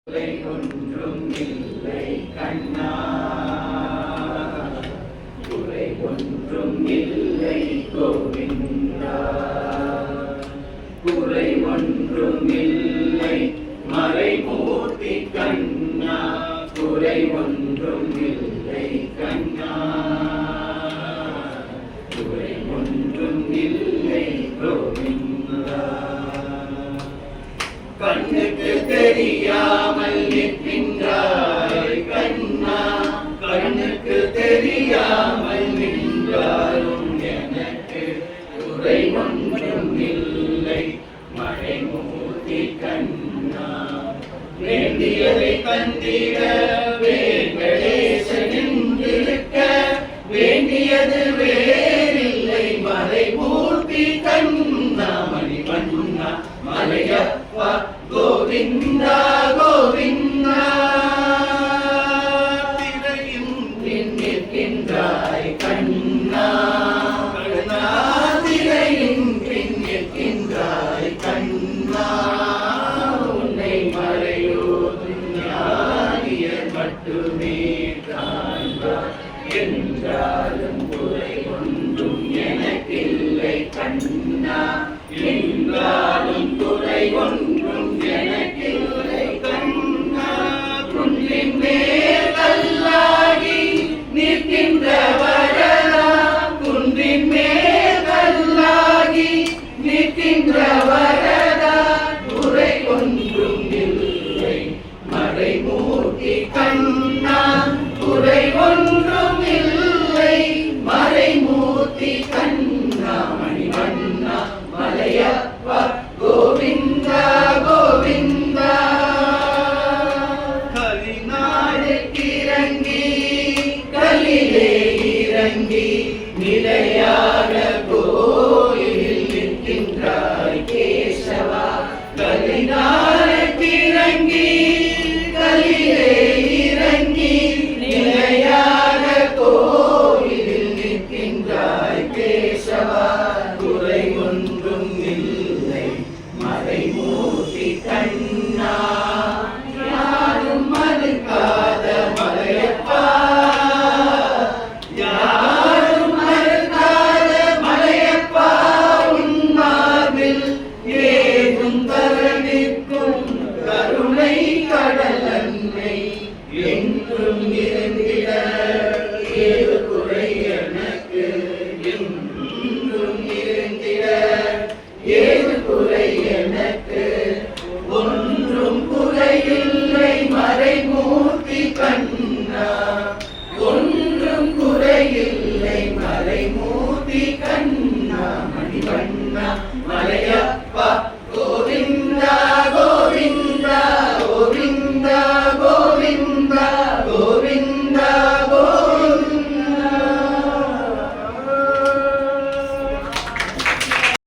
குறை ஒன்றும் இல்லை கண்ணா, குறை ஒன்றும் இல்லை கோவிந்தா, குறை ஒன்றும் இல்லை மறைமூர்த்தி கண்ணா, குறை ஒன்றும் இல்லை கண்ணா, குறை ஒன்றும் இல்லை கோவிந்தா. கண்ணுக்கு தெரியாமல் நிற்கின்றாய் கண்ணா, கண்ணுக்கு தெரியாமல் நின்றாலும் எனக்கு குறை ஒன்றும் இல்லை மறைமூர்த்தி கண்ணா. வேண்டியதை தந்திட வெங்கடேசன் என்றிருக்க, வேண்டியது வேறில்லை மறைமூர்த்தி கண்ணா. மணிவண்ணா மலையப்பா கோவிந்தா கோவிந்தா. திரையின் பின் நிற்கின்றாய் கண்ணா, கண்ணா திரையின் பின் நிற்கின்றாய் கண்ணா. உன்னை மறையோதும் ஞானியர் மட்டுமே காண்பார் என்றாலும் குறை ஒன்றும் எனக்கில்லை கண்ணா, என்றாலும் குறை ஒன்றும் எனக்கில்லை கண்ணா. குன்றின் மேல் கல்லாகி நிற்கின்ற வரதா, குன்றின் மேல் கல்லாகி நிற்கின்ற வரதா, குறை ஒன்றும் இல்லை மறைமூர்த்தி கண்ணா, குறை ஒன்றும் இல்லை மறைமூர்த்தி கண்ணா. மணிவண்ணா மலையப்பா கோவிந்தா கோவிந்தா. கலிநாடுக்கு இறங்கி கலிலே இறங்கி நிலையாக கோயிலில் நிற்கின்றாய் கேசவா. கலிநாடுக்கு இறங்கி கலிலே இறங்கி நிலையாக கோயிலில் நிற்கின்றாய் கேசவா. குறை ஒன்றும் இல்லை மறைமூர்த்தி கண்ணா, யாரும் மறுக்காத மலையப்பா, யாரும் மறுக்காத மலையப்பா. உன் மார்பில் ஏதும் தரணிக்கும் கருணை கடல் அன்னை என்றும் இருந்திட, ஏது குறை எனக்கு என்றும் இருந்திட, ஏது குறை எனக்கு ஒன்றும் குறையில்லை மறைமூர்த்தி கண்ணா, ஒன்றும் குறையில்லை மறைமூர்த்தி கண்ணா. மணிவண்ணா மலையப்பா கோவிந்தா கோவிந்தா கோவிந்தா.